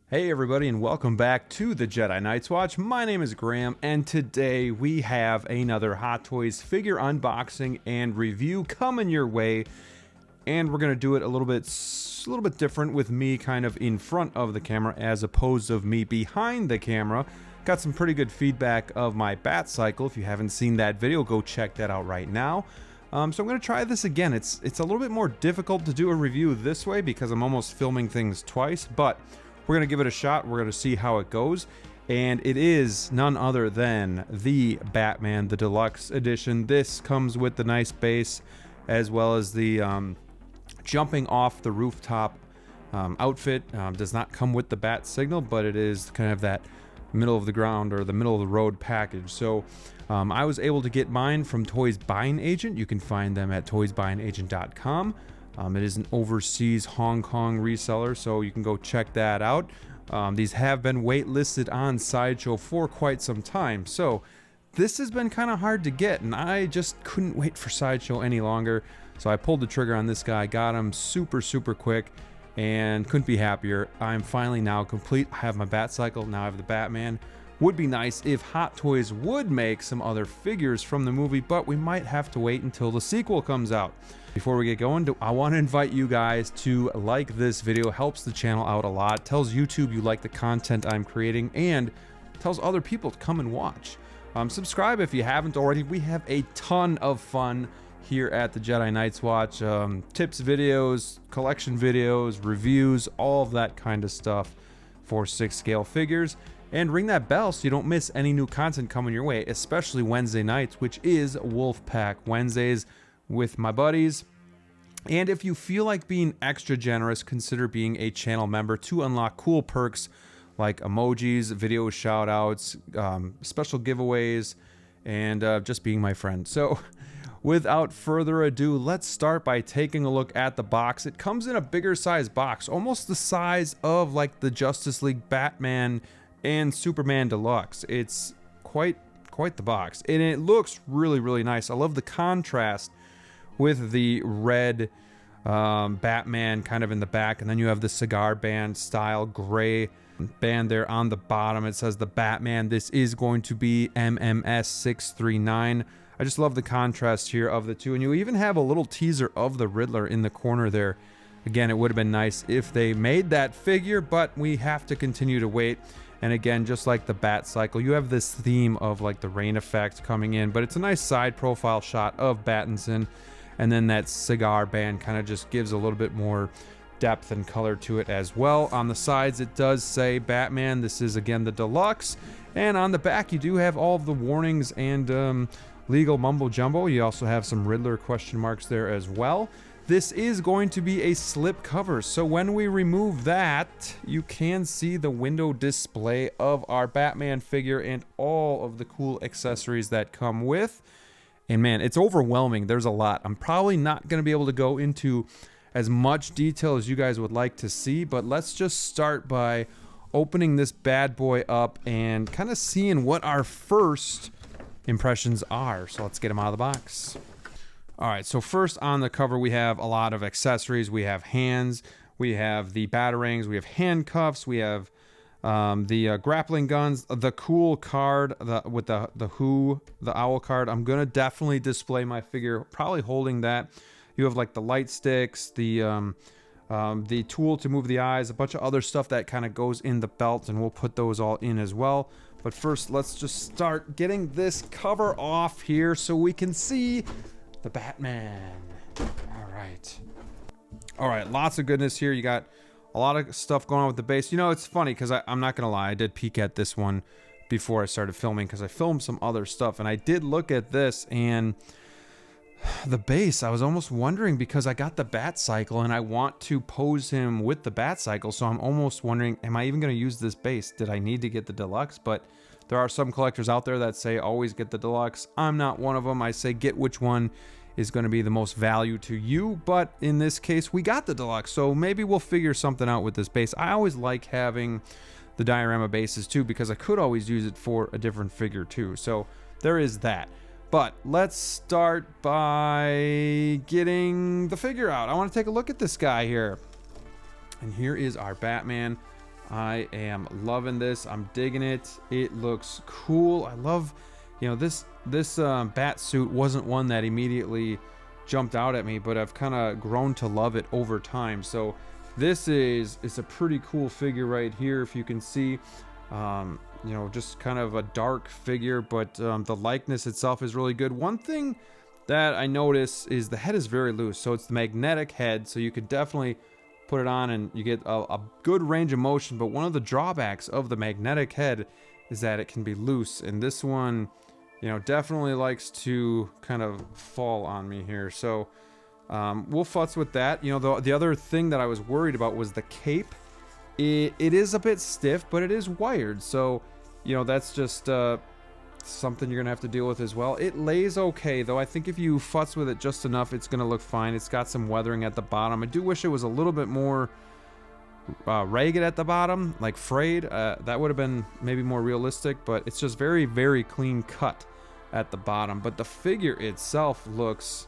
Hey everybody, and welcome back to the Jedi Knights Watch. My name is Graham, and today we have another Hot Toys figure unboxing and review coming your way. And we're gonna do it a little bit different, with me kind of in front of the camera as opposed to me behind the camera. Got some pretty good feedback of my bat cycle. If you haven't seen that video, go check that out right now. So I'm gonna try this again. It's a little bit more difficult to do a review this way because I'm almost filming things twice, but we're going to give it a shot. We're going to see how it goes. And it is none other than the Batman, the Deluxe Edition. This comes with the nice base as well as the jumping off the rooftop outfit. Does not come with the bat signal, but it is kind of that middle of the ground or the middle of the road package. So I was able to get mine from Toys Buying Agent. You can find them at toysbuyingagent.com. It is an overseas Hong Kong reseller, so you can go check that out. These have been waitlisted on Sideshow for quite some time, so this has been kind of hard to get, and I just couldn't wait for Sideshow any longer. So I pulled the trigger on this guy, got him super quick, and couldn't be happier. I'm finally now complete. I have my bat cycle, now I have the Batman. Would be nice if Hot Toys would make some other figures from the movie, but we might have to wait until the sequel comes out. Before we get going, I want to invite you guys to like this video. Helps the channel out a lot. Tells YouTube you like the content I'm creating, and tells other people to come and watch. Subscribe if you haven't already. We have a ton of fun here at the Jedi Knights Watch. Tips videos, collection videos, reviews, all of that kind of stuff for 6 scale figures. And ring that bell so you don't miss any new content coming your way, especially Wednesday nights, which is Wolfpack Wednesdays with my buddies. And if you feel like being extra generous, consider being a channel member to unlock cool perks like emojis, video shout outs, special giveaways, and just being my friend. So without further ado, let's start by taking a look at the box. It comes in a bigger size box, almost the size of like the Justice League Batman and Superman Deluxe. It's quite the box, and it looks really nice. I love the contrast with the red Batman kind of in the back, and then you have the cigar band style gray band there on the bottom. It says the Batman. This is going to be MMS 639. I just love the contrast here of the two, and you even have a little teaser of the Riddler in the corner there. Again, it would have been nice if they made that figure, but we have to continue to wait. And again, just like the bat cycle, you have this theme of like the rain effect coming in, but it's a nice side profile shot of Battinson, and then that cigar band kind of just gives a little bit more depth and color to it as well. On the sides, it does say Batman. This is again the Deluxe, and on the back you do have all of the warnings and legal mumbo jumbo. You also have some Riddler question marks there as well. This is going to be a slip cover, so when we remove that, you can see the window display of our Batman figure and all of the cool accessories that come with. And man, it's overwhelming. There's a lot. I'm probably not going to be able to go into as much detail as you guys would like to see, but let's just start by opening this bad boy up and kind of seeing what our first impressions are. So let's get them out of the box. All right, so first on the cover, we have a lot of accessories. We have hands, we have the batarangs, we have handcuffs, we have the grappling guns, the cool card with the owl card. I'm gonna definitely display my figure, probably holding that. You have like the light sticks, the tool to move the eyes, a bunch of other stuff that kind of goes in the belt, and we'll put those all in as well. But first, let's just start getting this cover off here so we can see the Batman. All right, lots of goodness here. You got a lot of stuff going on with the base. You know, it's funny because I'm not gonna lie, I did peek at this one before I started filming because I filmed some other stuff, and I did look at this, and the base, I was almost wondering, because I got the bat cycle and I want to pose him with the bat cycle, so I'm almost wondering, am I even going to use this base? Did I need to get the Deluxe? But there are some collectors out there that say always get the Deluxe. I'm not one of them. I say get which one is going to be the most value to you, but in this case we got the Deluxe, so maybe we'll figure something out with this base. I always like having the diorama bases too, because I could always use it for a different figure too, so there is that. But let's start by getting the figure out. I want to take a look at this guy here. And here is our Batman. I am loving this. I'm digging it. It looks cool. I love, you know, this bat suit wasn't one that immediately jumped out at me, but I've kind of grown to love it over time. So this is a pretty cool figure right here, if you can see. You know, just kind of a dark figure, but the likeness itself is really good. One thing that I notice is the head is very loose, so it's the magnetic head, so you could definitely put it on and you get a good range of motion. But one of the drawbacks of the magnetic head is that it can be loose, and this one, you know, definitely likes to kind of fall on me here. So we'll futz with that. You know, the other thing that I was worried about was the cape. It is a bit stiff, but it is wired, so you know, that's just something you're gonna have to deal with as well. It lays okay though. I think if you futz with it just enough, it's gonna look fine. It's got some weathering at the bottom. I do wish it was a little bit more ragged at the bottom, like frayed. That would have been maybe more realistic, but it's just very, very clean cut at the bottom. But the figure itself looks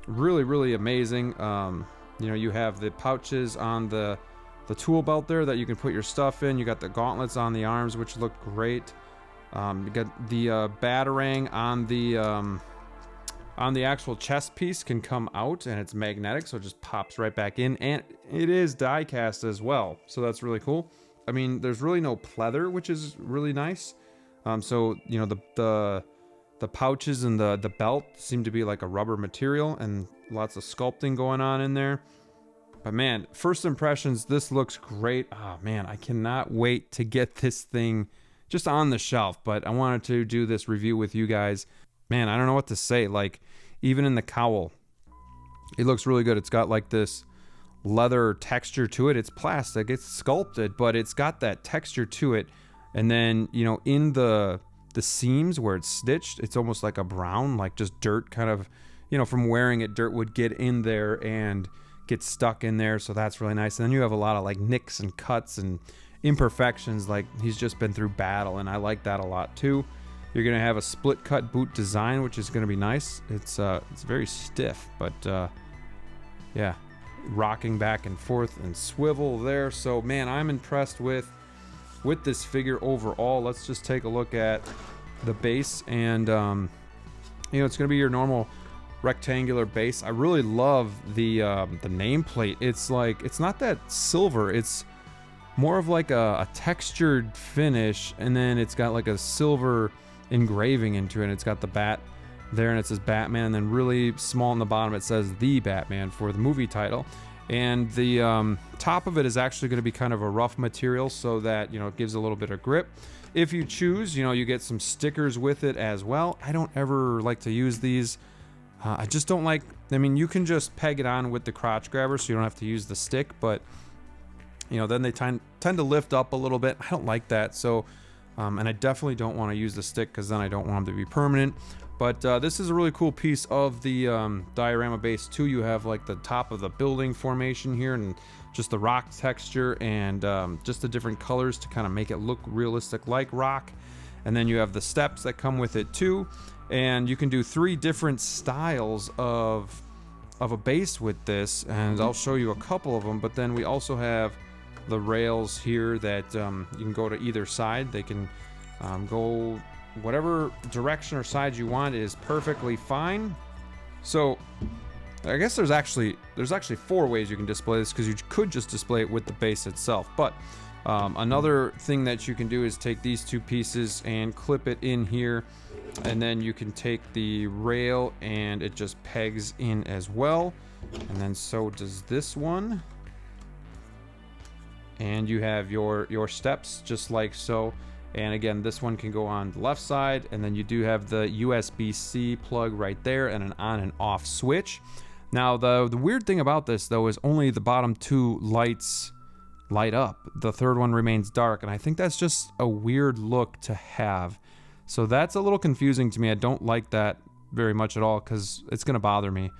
really, really amazing. You know, you have the pouches on the tool belt there that you can put your stuff in. You got the gauntlets on the arms, which look great. You got the batarang on the actual chest piece can come out, and it's magnetic, so it just pops right back in, and it is die cast as well, so that's really cool. I mean, there's really no pleather, which is really nice. So you know, the pouches and the belt seem to be like a rubber material, and lots of sculpting going on in there. But man, first impressions, this looks great. Oh man, I cannot wait to get this thing just on the shelf. But I wanted to do this review with you guys. Man, I don't know what to say. Like, even in the cowl, it looks really good. It's got like this leather texture to it. It's plastic, it's sculpted, but it's got that texture to it. And then, you know, in the seams where it's stitched, it's almost like a brown, like just dirt kind of, you know, from wearing it, dirt would get in there and get stuck in there, so that's really nice. And then you have a lot of like nicks and cuts and imperfections, like he's just been through battle, and I like that a lot too. You're gonna have a split cut boot design, which is gonna be nice. It's very stiff, but yeah, rocking back and forth and swivel there. So man, I'm impressed with this figure overall. Let's just take a look at the base, and you know, it's gonna be your normal rectangular base. I really love the nameplate. It's like, it's not that silver, it's more of like a textured finish, and then it's got like a silver engraving into it, and it's got the bat there, and it says Batman, and then really small on the bottom it says The Batman for the movie title. And the top of it is actually going to be kind of a rough material, so that, you know, it gives a little bit of grip. If you choose, you know, you get some stickers with it as well. I don't ever like to use these. I just don't like, I mean, you can just peg it on with the crotch grabber, so you don't have to use the stick, but you know, then they tend to lift up a little bit. I don't like that. So and I definitely don't want to use the stick, because then I don't want them to be permanent. But this is a really cool piece of the diorama base too. You have like the top of the building formation here, and just the rock texture, and just the different colors to kind of make it look realistic like rock. And then you have the steps that come with it too. And you can do 3 different styles of a base with this, and I'll show you a couple of them. But then we also have the rails here that you can go to either side. They can go whatever direction or side you want, is perfectly fine. So I guess there's actually 4 ways you can display this, because you could just display it with the base itself. But another thing that you can do is take these 2 pieces and clip it in here, and then you can take the rail and it just pegs in as well, and then so does this one. And you have your steps just like so. And again, this one can go on the left side, and then you do have the USB-C plug right there, and an on and off switch. Now the weird thing about this though is only the bottom 2 lights light up. The third one remains dark, and I think that's just a weird look to have. So that's a little confusing to me. I don't like that very much at all, because it's gonna bother me.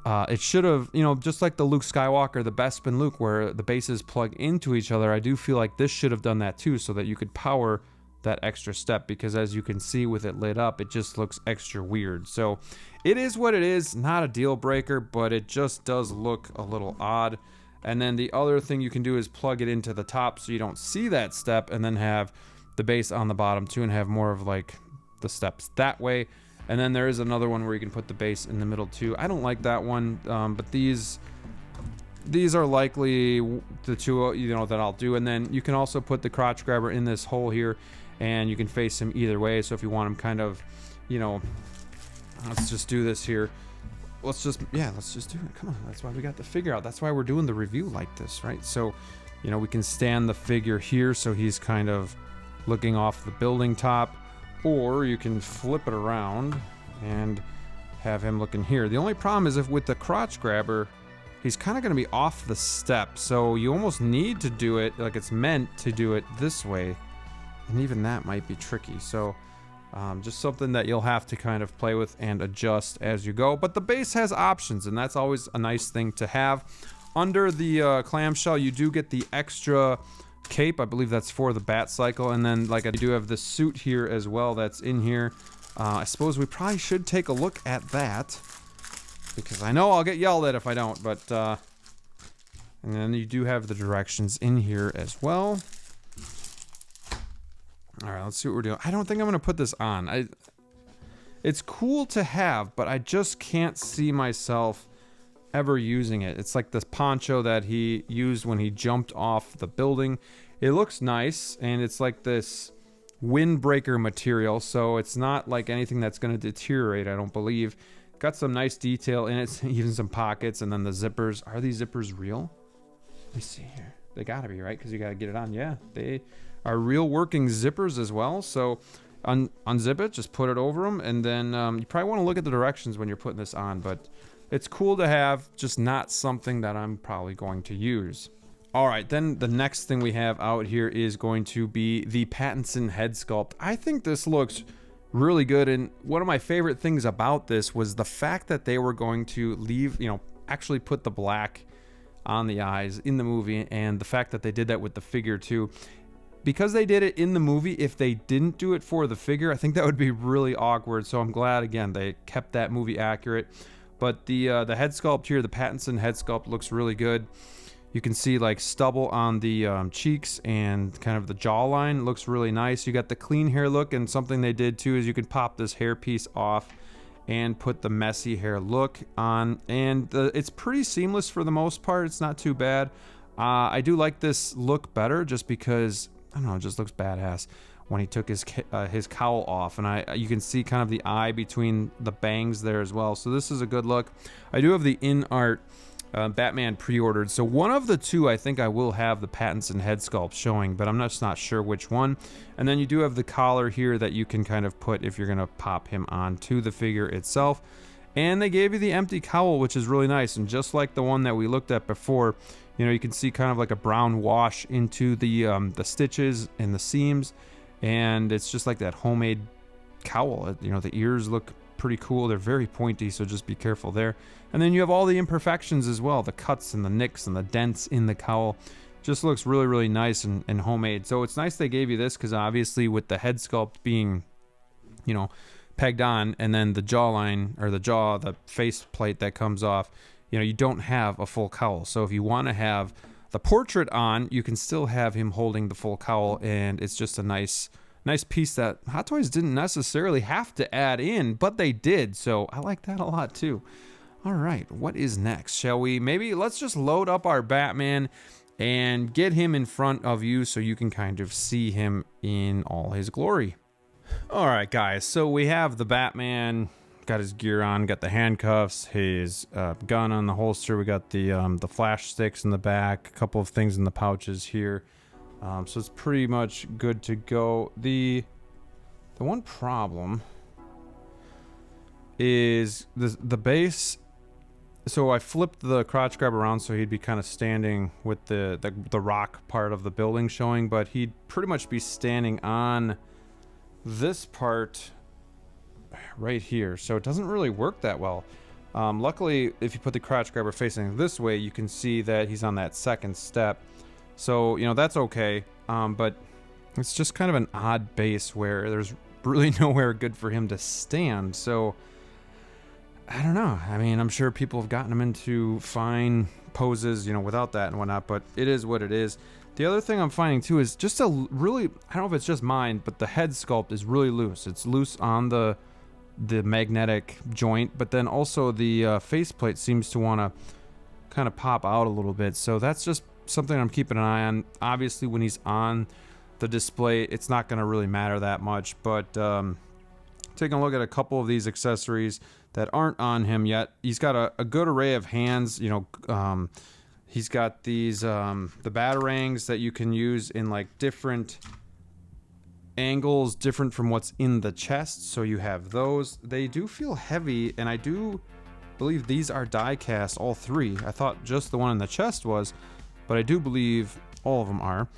It should have, you know, just like the Luke Skywalker, the Bespin Luke, where the bases plug into each other, I do feel like this should have done that too, so that you could power that extra step, because as you can see with it lit up, it just looks extra weird. So it is what it is, not a deal breaker, but it just does look a little odd. And then the other thing you can do is plug it into the top so you don't see that step, and then have the base on the bottom too, and have more of like the steps that way. And then there is another one where you can put the base in the middle too. I don't like that one, but these are likely the two, you know, that I'll do. And then you can also put the crotch grabber in this hole here, and you can face him either way. So if you want him kind of, you know, let's just do this here. Let's just do it. Come on, that's why we got the figure out. That's why we're doing the review like this, right? So, you know, we can stand the figure here so he's kind of looking off the building top, or you can flip it around and have him looking here. The only problem is if with the crotch grabber, he's kind of going to be off the step, so you almost need to do it like it's meant to do it this way, and even that might be tricky. So just something that you'll have to kind of play with and adjust as you go. But the base has options, and that's always a nice thing to have. Under the clamshell, you do get the extra cape. I believe that's for the bat cycle. And then, like, I do have the suit here as well that's in here. I suppose we probably should take a look at that, because I know I'll get yelled at if I don't. But and then you do have the directions in here as well. All right, let's see what we're doing. I don't think I'm gonna put this on. It's cool to have, but I just can't see myself ever using it. It's like this poncho that he used when he jumped off the building. It looks nice, and it's like this windbreaker material, so it's not like anything that's gonna deteriorate, I don't believe. Got some nice detail in it, even some pockets, and then the zippers. Are these zippers real? Let me see here. They gotta be, right? Because you gotta get it on. Yeah, they are real working zippers as well. So unzip it, just put it over them, and then you probably want to look at the directions when you're putting this on, but it's cool to have, just not something that I'm probably going to use. All right, then the next thing we have out here is going to be the Pattinson head sculpt. I think this looks really good, and one of my favorite things about this was the fact that they were going to leave, you know, actually put the black on the eyes in the movie, and the fact that they did that with the figure too. Because they did it in the movie, if they didn't do it for the figure, I think that would be really awkward. So I'm glad, again, they kept that movie accurate. But the head sculpt here, the Pattinson head sculpt, looks really good. You can see like stubble on the cheeks, and kind of the jawline looks really nice. You got the clean hair look, and something they did too is you could pop this hair piece off and put the messy hair look on. And it's pretty seamless for the most part. It's not too bad. I do like this look better just because, I don't know, it just looks badass when he took his cowl off, and you can see kind of the eye between the bangs there as well. So this is a good look. I do have the in-art Batman pre-ordered, so one of the two I think I will have the Pattinson head sculpt showing, but I'm just not sure which one. And then you do have the collar here that you can kind of put if you're gonna pop him onto the figure itself. And they gave you the empty cowl, which is really nice, and just like the one that we looked at before, you know, you can see kind of like a brown wash into the stitches and the seams, and it's just like that homemade cowl. You know, the ears look pretty cool. They're very pointy, so just be careful there. And then you have all the imperfections as well, the cuts and the nicks and the dents in the cowl. Just looks really, really nice and homemade. So it's nice they gave you this, because obviously with the head sculpt being, you know, pegged on, and then the jawline, or the face plate that comes off, you know, you don't have a full cowl. So if you want to have the portrait on, you can still have him holding the full cowl, and it's just a nice piece that Hot Toys didn't necessarily have to add in, but they did. So I like that a lot too. All right, what is next? Shall we let's just load up our Batman and get him in front of you so you can kind of see him in all his glory. All right, guys, so we have the Batman, got his gear on, got the handcuffs, his gun on the holster. We got the flash sticks in the back, a couple of things in the pouches here. So it's pretty much good to go. The one problem is the base. So I flipped the crotch grab around so he'd be kind of standing with the rock part of the building showing, but he'd pretty much be standing on this part right here, so it doesn't really work that well. Luckily, if you put the crotch grabber facing this way, you can see that he's on that second step, so you know that's okay. But it's just kind of an odd base where there's really nowhere good for him to stand. So I don't know. I mean, I'm sure people have gotten him into fine poses, you know, without that and whatnot, but it is what it is. The other thing I'm finding too is just a really, I don't know if it's just mine, but the head sculpt is really loose. It's loose on the magnetic joint, but then also the faceplate seems to want to kind of pop out a little bit. So that's just something I'm keeping an eye on. Obviously, when he's on the display, it's not going to really matter that much, but taking a look at a couple of these accessories that aren't on him yet. He's got a good array of hands, you know. He's got these the batarangs that you can use in like different angles, different from what's in the chest. So you have those. They do feel heavy, and I do believe these are die cast, all three. I thought just the one in the chest was, but I do believe all of them are.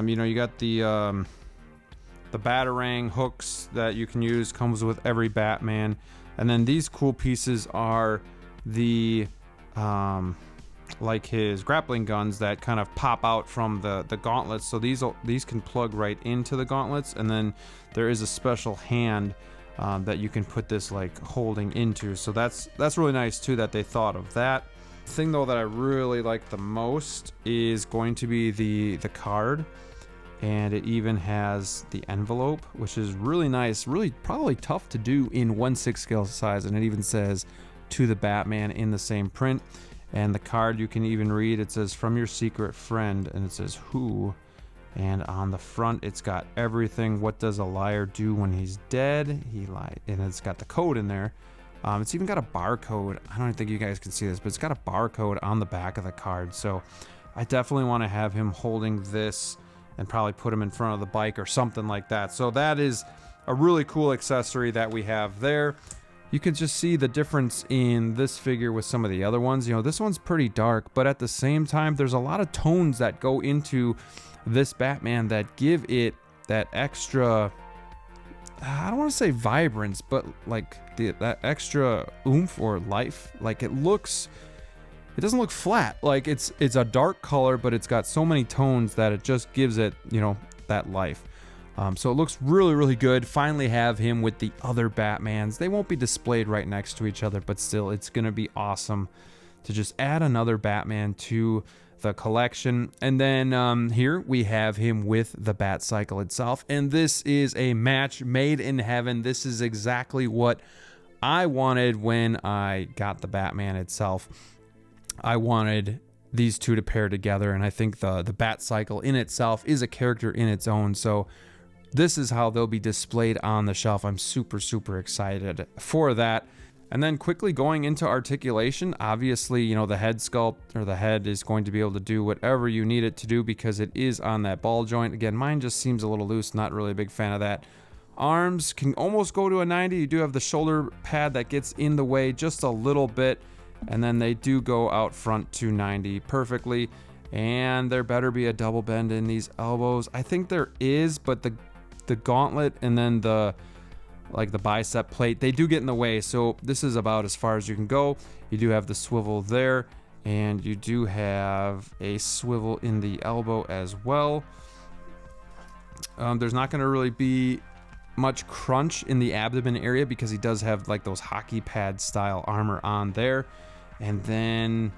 You know, you got the batarang hooks that you can use, comes with every Batman. And then these cool pieces are the like his grappling guns that kind of pop out from the gauntlets. So these can plug right into the gauntlets, and then there is a special hand that you can put this like holding into. So that's really nice too that they thought of that. The thing though that I really like the most is going to be the card, and it even has the envelope, which is really nice, really probably tough to do in 1/6 scale size, and it even says to the Batman in the same print. And the card, you can even read, it says from your secret friend, and it says who, and on the front it's got everything. What does a liar do when he's dead? He lied. And it's got the code in there. It's even got a barcode. I don't think you guys can see this, but it's got a barcode on the back of the card. So I definitely want to have him holding this and probably put him in front of the bike or something like that. So that is a really cool accessory that we have there. You can just see the difference in this figure with some of the other ones. You know, this one's pretty dark, but at the same time, there's a lot of tones that go into this Batman that give it that extra, I don't want to say vibrance, but like that extra oomph or life. Like it doesn't look flat. Like it's a dark color, but it's got so many tones that it just gives it, you know, that life. So it looks really, really good. Finally have him with the other Batmans. They won't be displayed right next to each other, but still, it's going to be awesome to just add another Batman to the collection. And then here we have him with the Bat Cycle itself. And this is a match made in heaven. This is exactly what I wanted when I got the Batman itself. I wanted these two to pair together, and I think the Bat Cycle in itself is a character in its own. So this is how they'll be displayed on the shelf. I'm super, super excited for that. And then quickly going into articulation, obviously, you know, the head sculpt or the head is going to be able to do whatever you need it to do because it is on that ball joint. Again, mine just seems a little loose. Not really a big fan of that. Arms can almost go to a 90. You do have the shoulder pad that gets in the way just a little bit. And then they do go out front to 90 perfectly. And there better be a double bend in these elbows. I think there is, but the gauntlet and then the bicep plate, they do get in the way. So this is about as far as you can go. You do have the swivel there, and you do have a swivel in the elbow as well. There's not going to really be much crunch in the abdomen area because he does have like those hockey pad style armor on there. And then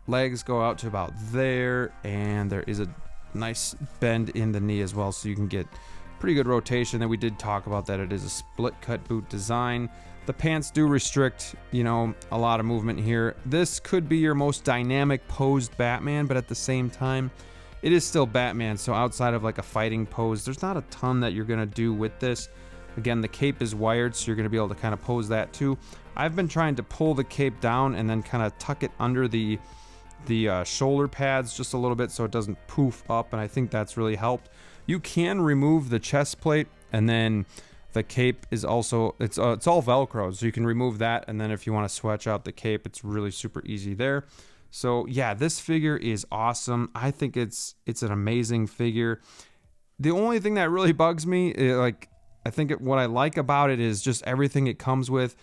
legs go out to about there, and there is a nice bend in the knee as well, so you can get pretty good rotation. Then we did talk about that it is a split cut boot design. The pants do restrict, you know, a lot of movement here. This could be your most dynamic posed Batman, but at the same time it is still Batman, so outside of like a fighting pose, there's not a ton that you're gonna do with this. Again, the cape is wired, so you're gonna be able to kind of pose that too. I've been trying to pull the cape down and then kind of tuck it under the shoulder pads just a little bit so it doesn't poof up, and I think that's really helped. You can remove the chest plate, and then the cape is also, it's all Velcro, so you can remove that, and then if you want to swatch out the cape, it's really super easy there. So yeah, this figure is awesome. I think it's an amazing figure. The only thing that really bugs me, what I like about it is just everything it comes with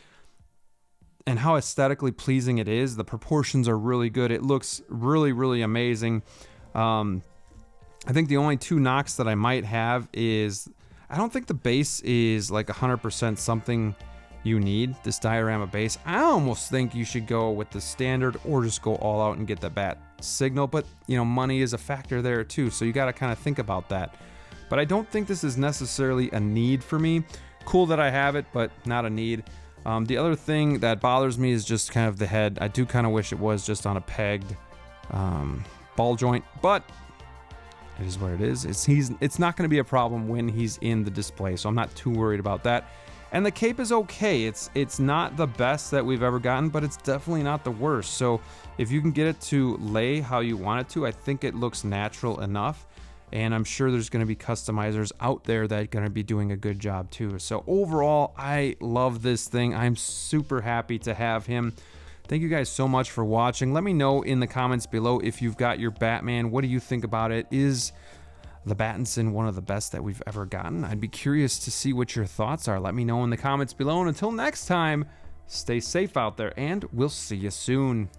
and how aesthetically pleasing it is. The proportions are really good. It looks really, really amazing. I think the only two knocks that I might have is I don't think the base is like 100% something you need this diorama base. I almost think you should go with the standard or just go all out and get the bat signal, but you know, money is a factor there too, so you got to kind of think about that. But I don't think this is necessarily a need for me. Cool that I have it, but not a need. The other thing that bothers me is just kind of the head. I do kind of wish it was just on a pegged ball joint, but it is what it is. It's not going to be a problem when he's in the display, so I'm not too worried about that. And the cape is okay. It's not the best that we've ever gotten, but it's definitely not the worst. So if you can get it to lay how you want it to, I think it looks natural enough. And I'm sure there's going to be customizers out there that are going to be doing a good job too. So overall, I love this thing. I'm super happy to have him. Thank you guys so much for watching. Let me know in the comments below if you've got your Batman. What do you think about it? Is the Battinson one of the best that we've ever gotten? I'd be curious to see what your thoughts are. Let me know in the comments below. And until next time, stay safe out there, and we'll see you soon.